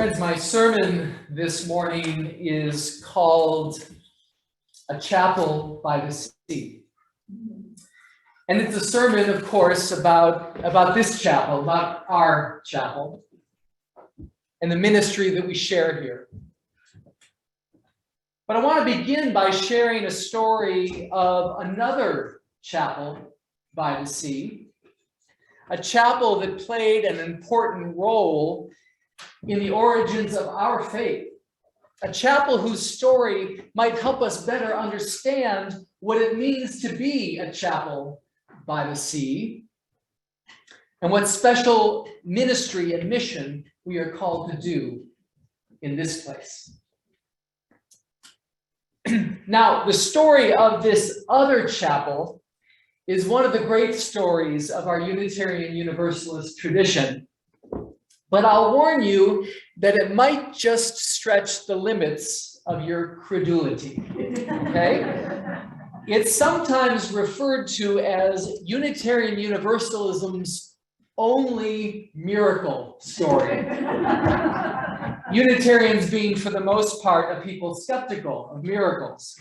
Friends, my sermon this morning is called A Chapel by the Sea. And it's a sermon, of course, about this chapel, about our chapel, and the ministry that we share here. But I want to begin by sharing a story of another chapel by the sea, a chapel that played an important role in the origins of our faith, a chapel whose story might help us better understand what it means to be a chapel by the sea, and what special ministry and mission we are called to do in this place. Now, the story of this other chapel is one of the great stories of our Unitarian Universalist tradition. But I'll warn you that it might just stretch the limits of your credulity, okay? It's sometimes referred to as Unitarian Universalism's only miracle story. Unitarians being, for the most part, a people skeptical of miracles.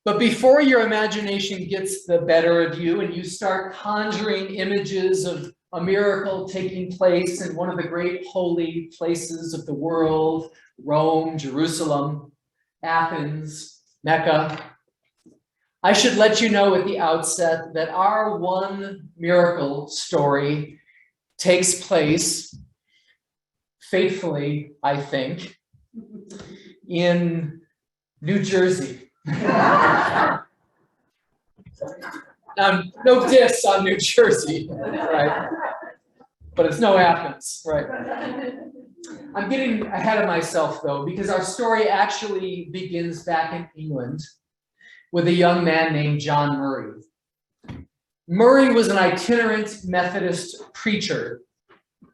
But before your imagination gets the better of you and you start conjuring images of a miracle taking place in one of the great holy places of the world, Rome, Jerusalem, Athens, Mecca, I should let you know at the outset that our one miracle story takes place, faithfully, I think, in New Jersey. No diss on New Jersey, right? But it's no Athens, right? I'm getting ahead of myself, though, because our story actually begins back in England with a young man named John Murray. Murray was an itinerant Methodist preacher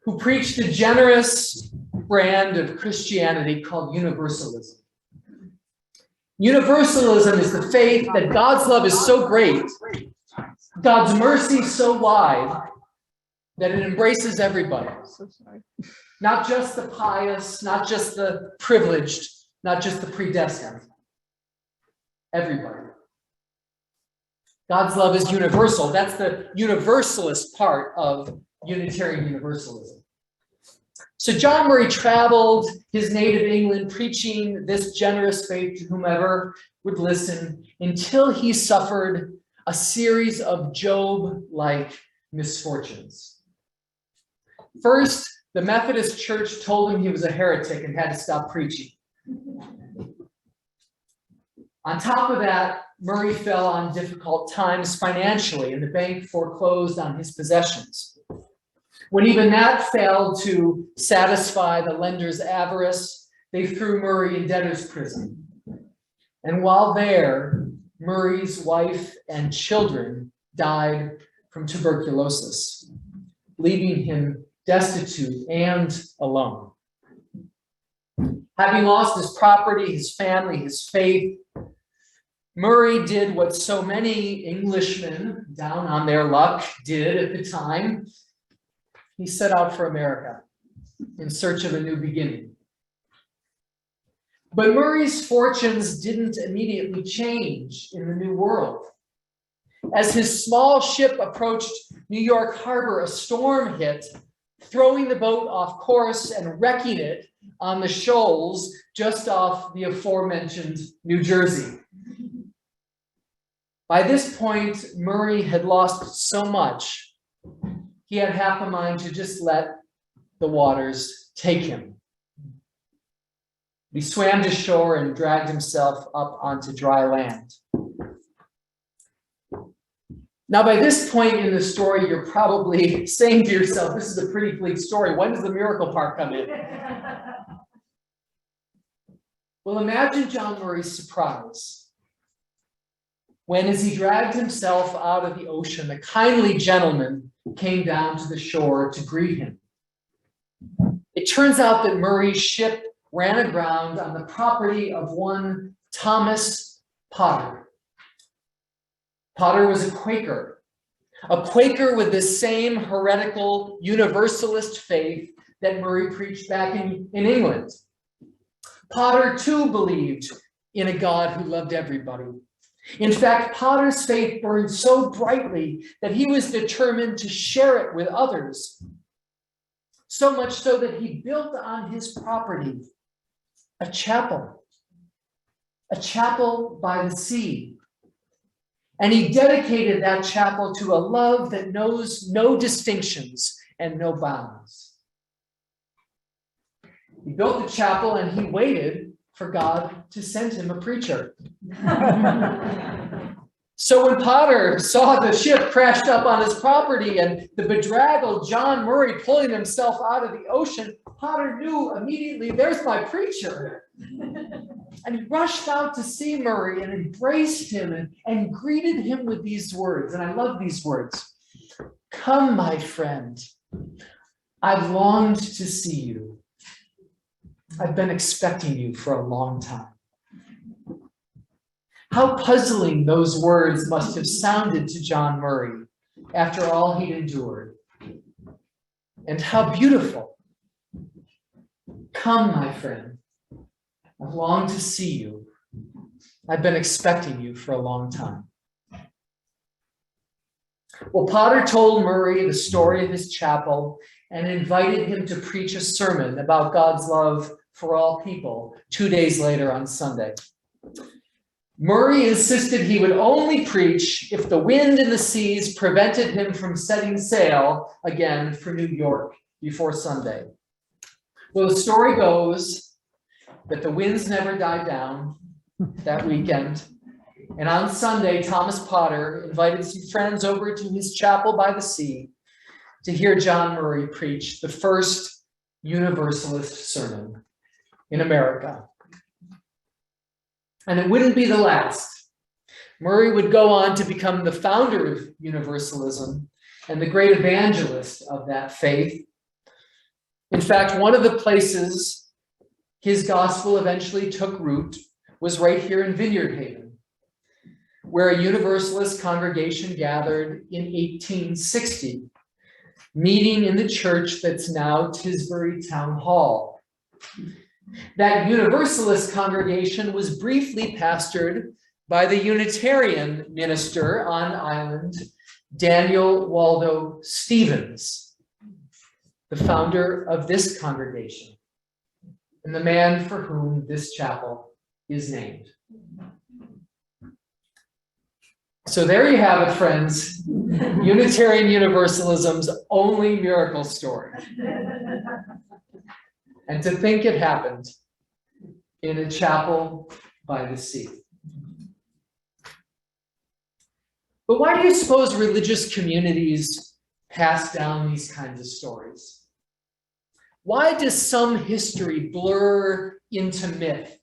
who preached a generous brand of Christianity called Universalism. Universalism is the faith that God's love is so great, God's mercy so wide, that it embraces everybody. Not just the pious, not just the privileged, not just the predestined. Everybody. God's love is universal. That's the universalist part of Unitarian Universalism. So John Murray traveled his native England preaching this generous faith to whomever would listen until he suffered a series of Job-like misfortunes. First, the Methodist Church told him he was a heretic and had to stop preaching. On top of that, Murray fell on difficult times financially, and the bank foreclosed on his possessions. When even that failed to satisfy the lender's avarice, they threw Murray in debtor's prison. And while there, Murray's wife and children died from tuberculosis, leaving him destitute and alone. Having lost his property, his family, his faith, Murray did what so many Englishmen down on their luck did at the time. He set out for America in search of a new beginning. But Murray's fortunes didn't immediately change in the New World. As his small ship approached New York Harbor, a storm hit, throwing the boat off course and wrecking it on the shoals just off the aforementioned New Jersey. By this point, Murray had lost so much, he had half a mind to just let the waters take him. He swam to shore and dragged himself up onto dry land. Now, by this point in the story, you're probably saying to yourself, this is a pretty bleak story. When does the miracle part come in? Well, imagine John Murray's surprise when, as he dragged himself out of the ocean, a kindly gentleman came down to the shore to greet him. It turns out that Murray's ship ran aground on the property of one Thomas Potter. Potter was a Quaker with the same heretical Universalist faith that Murray preached back in England. Potter too believed in a God who loved everybody. In fact, Potter's faith burned so brightly that he was determined to share it with others. So much so that he built on his property a chapel by the sea. And he dedicated that chapel to a love that knows no distinctions and no bounds. He built the chapel and he waited for God to send him a preacher. So when Potter saw the ship crashed up on his property and the bedraggled John Murray pulling himself out of the ocean, Potter knew immediately, there's my preacher. And he rushed out to see Murray and embraced him and greeted him with these words. And I love these words. Come, my friend. I've longed to see you. I've been expecting you for a long time. How puzzling those words must have sounded to John Murray after all he'd endured. And how beautiful. Come, my friend. I've longed to see you. I've been expecting you for a long time. Well, Potter told Murray the story of his chapel and invited him to preach a sermon about God's love for all people 2 days later on Sunday. Murray insisted he would only preach if the wind and the seas prevented him from setting sail again for New York before Sunday. Well, the story goes that the winds never died down that weekend. And on Sunday, Thomas Potter invited some friends over to his chapel by the sea to hear John Murray preach the first Universalist sermon in America. And it wouldn't be the last. Murray would go on to become the founder of Universalism and the great evangelist of that faith. In fact, one of the places his gospel eventually took root was right here in Vineyard Haven, where a Universalist congregation gathered in 1860, meeting in the church that's now Tisbury Town Hall. That Universalist congregation was briefly pastored by the Unitarian minister on island, Daniel Waldo Stevens, the founder of this congregation, and the man for whom this chapel is named. So there you have it, friends. Unitarian Universalism's only miracle story. And to think it happened in a chapel by the sea. But why do you suppose religious communities pass down these kinds of stories? Why does some history blur into myth?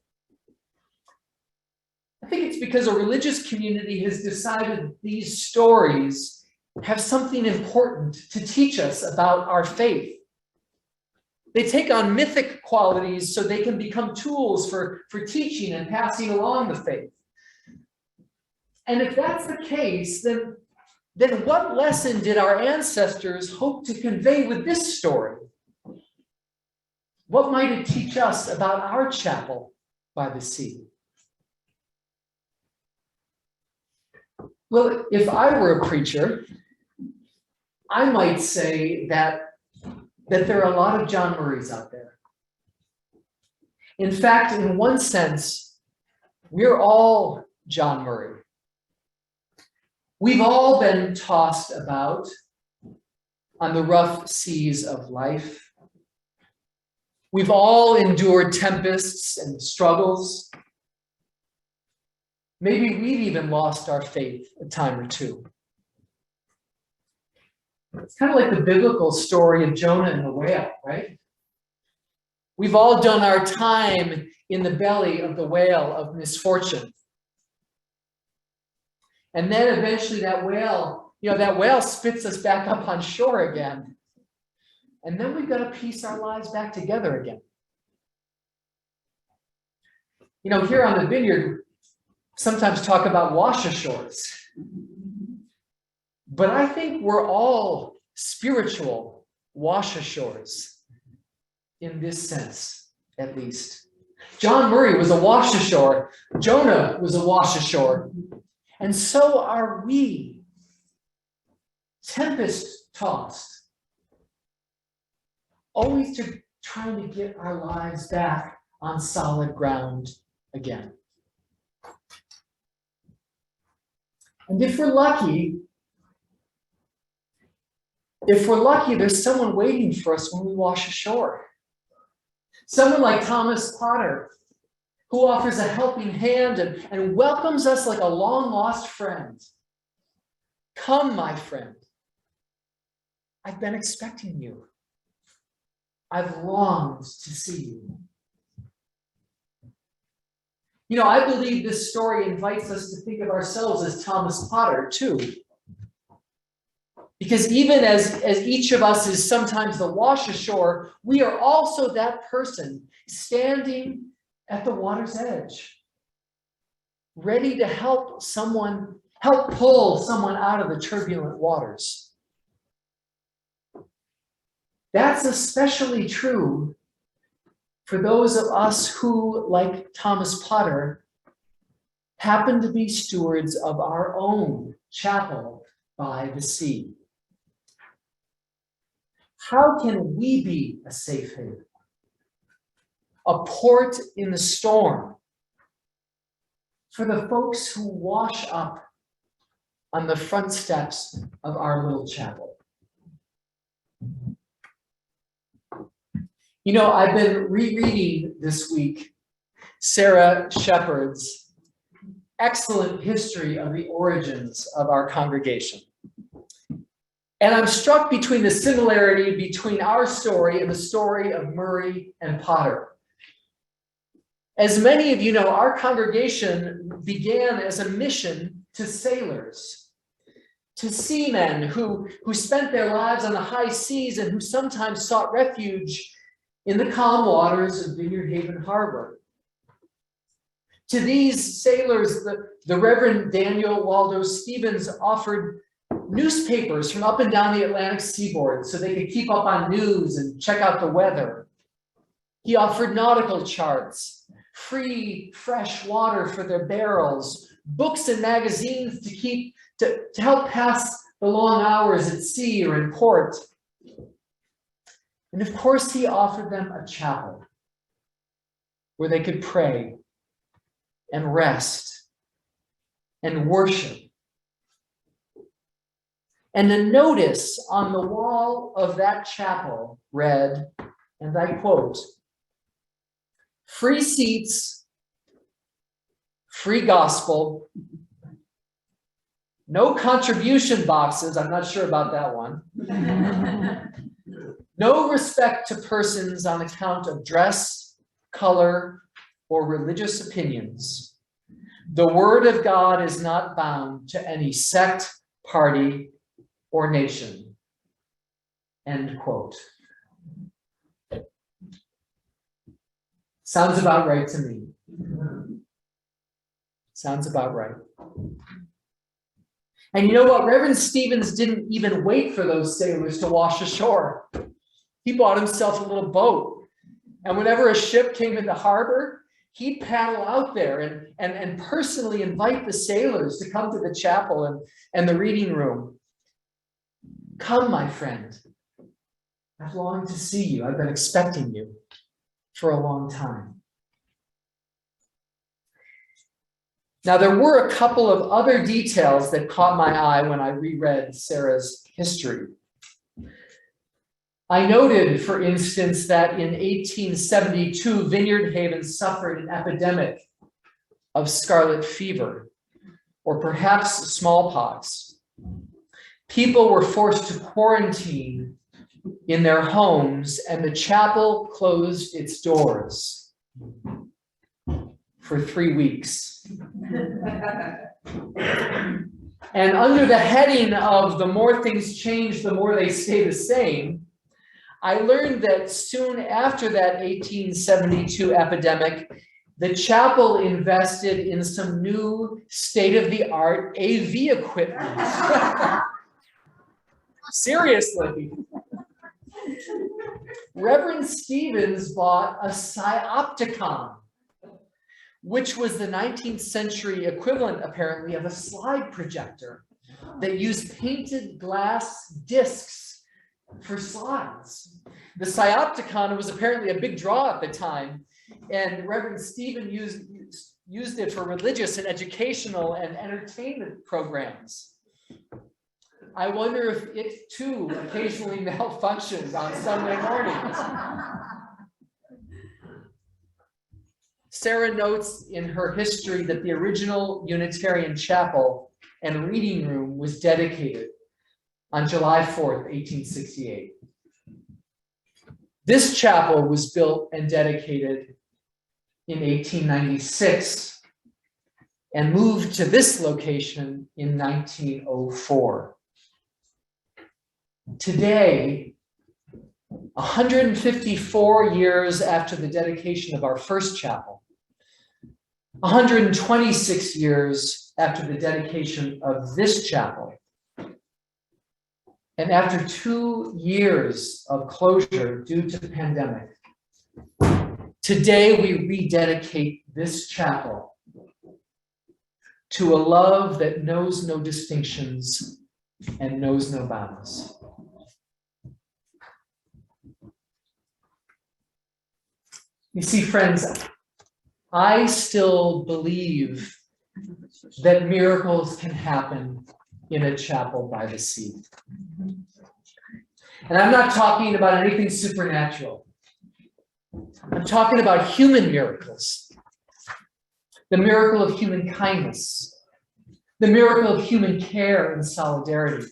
I think it's because a religious community has decided these stories have something important to teach us about our faith. They take on mythic qualities so they can become tools for teaching and passing along the faith. And if that's the case, then what lesson did our ancestors hope to convey with this story? What might it teach us about our chapel by the sea? Well, if I were a preacher, I might say that there are a lot of John Murrays out there. In fact, in one sense, we're all John Murray. We've all been tossed about on the rough seas of life. We've all endured tempests and struggles. Maybe we've even lost our faith a time or two. It's kind of like the biblical story of Jonah and the whale, right? We've all done our time in the belly of the whale of misfortune. And then eventually that whale spits us back up on shore again. And then we've got to piece our lives back together again. Here on the Vineyard, sometimes talk about wash ashores. But I think we're all spiritual wash ashores. in this sense, at least. John Murray was a wash ashore. Jonah was a wash ashore. And so are we, tempest-tossed, always trying to get our lives back on solid ground again. And if we're lucky, there's someone waiting for us when we wash ashore. Someone like Thomas Potter, who offers a helping hand and welcomes us like a long-lost friend. Come, my friend. I've been expecting you. I've longed to see you. You know, I believe this story invites us to think of ourselves as Thomas Potter, too. Because even as each of us is sometimes the wash ashore, we are also that person standing at the water's edge, ready to help pull someone out of the turbulent waters. That's especially true for those of us who, like Thomas Potter, happen to be stewards of our own chapel by the sea. How can we be a safe haven, a port in the storm for the folks who wash up on the front steps of our little chapel? You know, I've been rereading this week Sarah Shepard's excellent history of the origins of our congregation. And I'm struck between the similarity between our story and the story of Murray and Potter. As many of you know, our congregation began as a mission to sailors, to seamen who spent their lives on the high seas and who sometimes sought refuge in the calm waters of Vineyard Haven Harbor. To these sailors, the Reverend Daniel Waldo Stevens offered newspapers from up and down the Atlantic seaboard so they could keep up on news and check out the weather. He offered nautical charts, free, fresh water for their barrels, books and magazines to help pass the long hours at sea or in port. And of course, he offered them a chapel where they could pray and rest and worship. And the notice on the wall of that chapel read, and I quote, "Free seats, free gospel, no contribution boxes," I'm not sure about that one, "no respect to persons on account of dress, color, or religious opinions. The word of God is not bound to any sect, party, or nation." End quote. Sounds about right to me. Sounds about right. And you know what? Reverend Stevens didn't even wait for those sailors to wash ashore. He bought himself a little boat. And whenever a ship came into harbor, he'd paddle out there and personally invite the sailors to come to the chapel and the reading room. "Come, my friend. I've longed to see you. I've been expecting you for a long time." Now, there were a couple of other details that caught my eye when I reread Sarah's history. I noted, for instance, that in 1872, Vineyard Haven suffered an epidemic of scarlet fever, or perhaps smallpox. People were forced to quarantine in their homes, and the chapel closed its doors for 3 weeks. And under the heading of "the more things change, the more they stay the same," I learned that soon after that 1872 epidemic, the chapel invested in some new state-of-the-art AV equipment. Seriously. Reverend Stevens bought a Psyopticon, which was the 19th century equivalent, apparently, of a slide projector that used painted glass discs for slides. The Psyopticon was apparently a big draw at the time, and Reverend Stephen used it for religious and educational and entertainment programs. I wonder if it too occasionally malfunctions on Sunday mornings. Sarah notes in her history that the original Unitarian chapel and reading room was dedicated on July 4th, 1868. This chapel was built and dedicated in 1896 and moved to this location in 1904. Today, 154 years after the dedication of our first chapel, 126 years after the dedication of this chapel, and after 2 years of closure due to the pandemic, today we rededicate this chapel to a love that knows no distinctions and knows no bounds. You see, friends, I still believe that miracles can happen in a chapel by the sea. And I'm not talking about anything supernatural. I'm talking about human miracles. The miracle of human kindness. The miracle of human care and solidarity.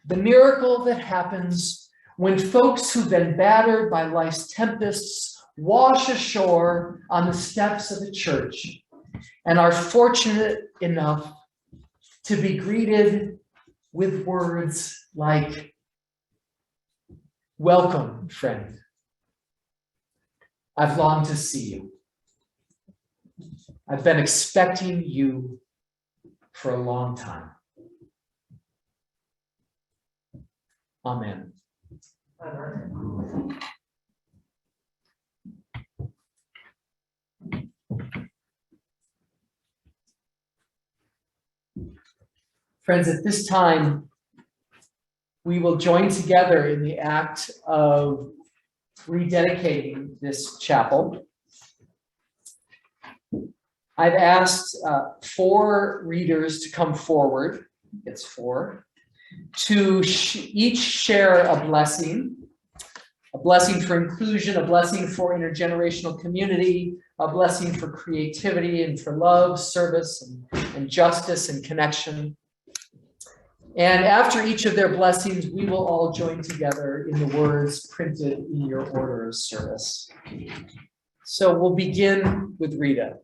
The miracle that happens when folks who've been battered by life's tempests wash ashore on the steps of a church and are fortunate enough to be greeted with words like, "Welcome, friend. I've longed to see you. I've been expecting you for a long time." Amen. Amen. Friends, at this time, we will join together in the act of rededicating this chapel. I've asked 4 readers to come forward, it's 4, to each share a blessing for inclusion, a blessing for intergenerational community, a blessing for creativity and for love, service, and justice and connection. And after each of their blessings, we will all join together in the words printed in your order of service. So we'll begin with Rita.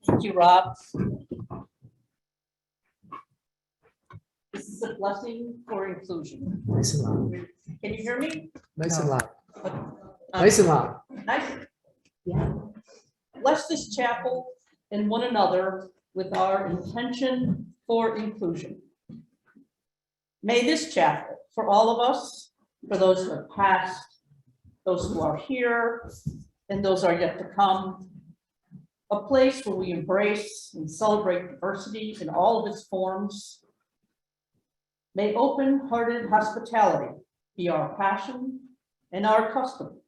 Thank you, Rob. This is a blessing for inclusion. Nice and loud. Can you hear me? Nice and loud. Nice and loud. Nice. Yeah. Bless this chapel and one another with our intention for inclusion. May this chapel, for all of us, for those who have passed, those who are here, and those who are yet to come, a place where we embrace and celebrate diversity in all of its forms. May open-hearted hospitality be our passion and our custom.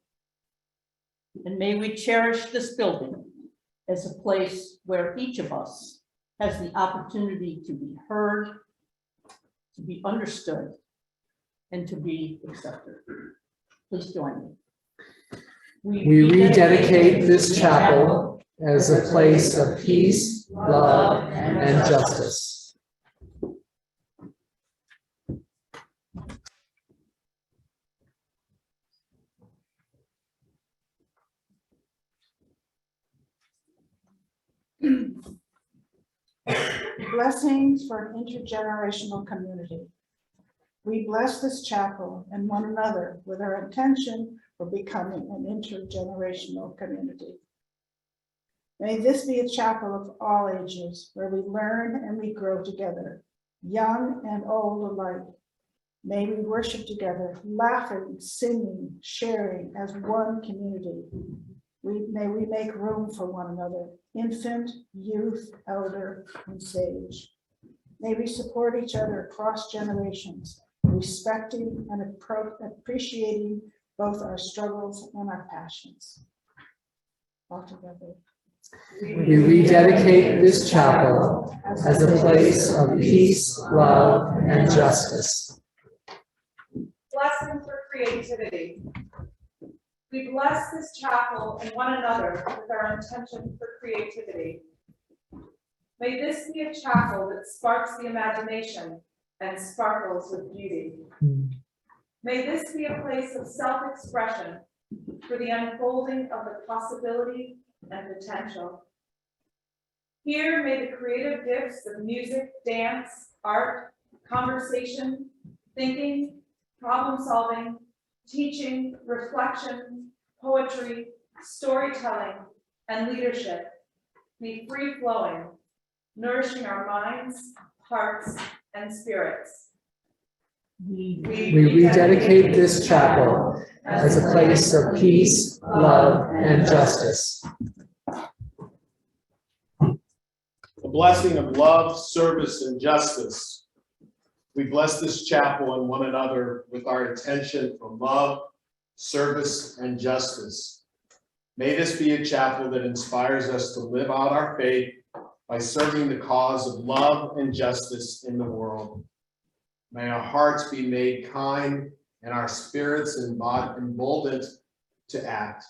And may we cherish this building as a place where each of us has the opportunity to be heard, to be understood, and to be accepted. Please join me. We rededicate this chapel as a place of peace, love, and justice. Blessings for an intergenerational community. We bless this chapel and one another with our intention for becoming an intergenerational community. May this be a chapel of all ages, where we learn and we grow together, young and old alike. May we worship together, laughing, singing, sharing as one community. May we make room for one another, infant, youth, elder, and sage. May we support each other across generations, respecting and appreciating both our struggles and our passions. All together. We rededicate this chapel as a place of peace, love, and justice. Blessing for creativity. We bless this chapel and one another with our intention for creativity. May this be a chapel that sparks the imagination and sparkles with beauty. May this be a place of self-expression for the unfolding of the possibility and potential. Here may the creative gifts of music, dance, art, conversation, thinking, problem solving, teaching, reflection, poetry, storytelling, and leadership be free flowing, nourishing our minds, hearts, and spirits. We rededicate this chapel as a place of peace, love, and justice. A blessing of love, service, and justice. We bless this chapel and one another with our intention for love, service, and justice. May this be a chapel that inspires us to live out our faith by serving the cause of love and justice in the world. May our hearts be made kind and our spirits emboldened to act.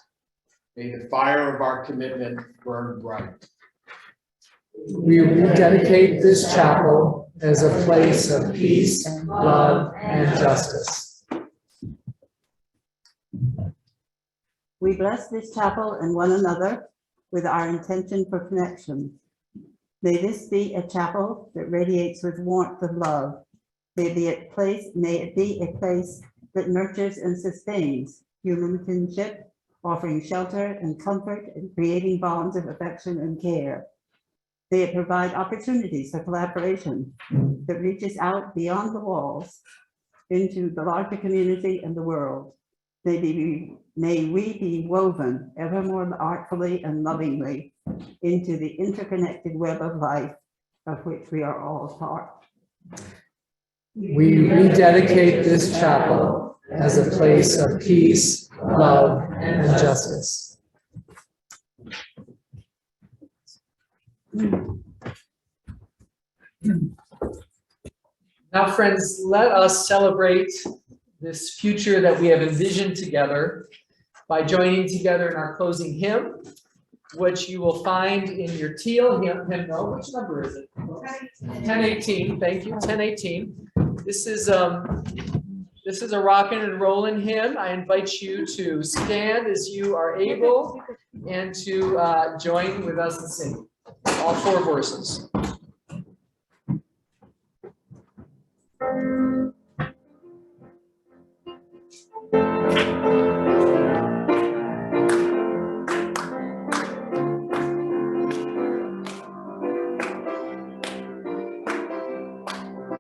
May the fire of our commitment burn bright. We rededicate this chapel as a place of peace, love, and justice. We bless this chapel and one another with our intention for connection. May this be a chapel that radiates with warmth of love. May it be a place that nurtures and sustains human kinship, offering shelter and comfort and creating bonds of affection and care. May it provide opportunities for collaboration that reaches out beyond the walls into the larger community and the world. May we be woven ever more artfully and lovingly into the interconnected web of life of which we are all part. We rededicate this chapel as a place of peace, love, and justice. Now, friends, let us celebrate this future that we have envisioned together by joining together in our closing hymn, which you will find in your teal hymnal. Which number is it? 1018. Thank you. 1018. This is a rockin' and rollin' hymn. I invite you to stand as you are able and to join with us and sing all four verses.